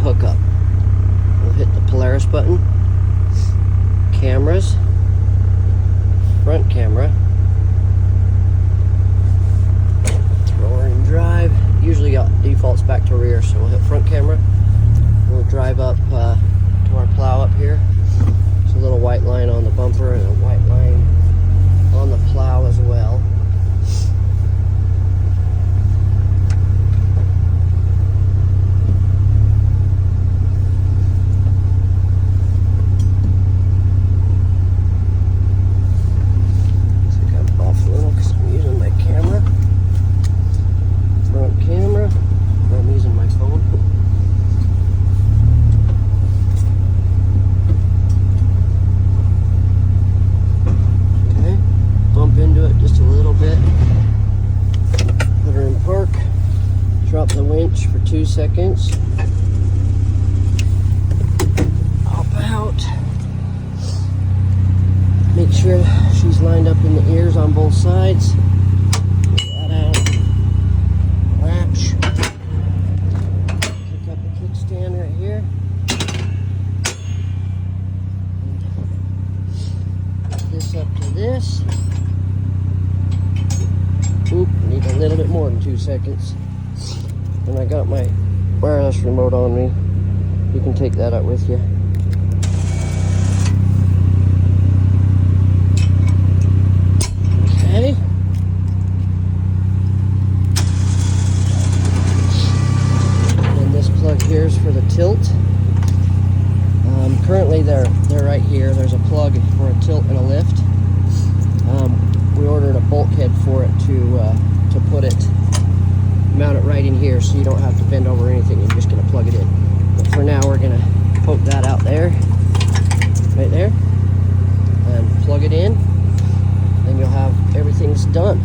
hookup. We'll hit the Polaris button, cameras, front camera, throw her in drive. Usually it defaults back to rear, so we'll hit front camera. We'll drive up to our plow up here. There's a little white line on the bumper and a white line on the plow as well. Drop the winch for 2 seconds. Hop out. Make sure she's lined up in the ears on both sides. Get that out. Latch. Pick up the kickstand right here. And this up to this. Oop, need a little bit more than 2 seconds. And I got my wireless remote on me. You can take that out with you. Okay. And this plug here is for the tilt. Currently they're right here. There's a plug for a tilt and a lift. We ordered a bulkhead for it to put it. Mount it right in here so you don't have to bend over anything. You're just going to plug it in. But for now, we're going to poke that out there, right there, and plug it in, and you'll have everything's done.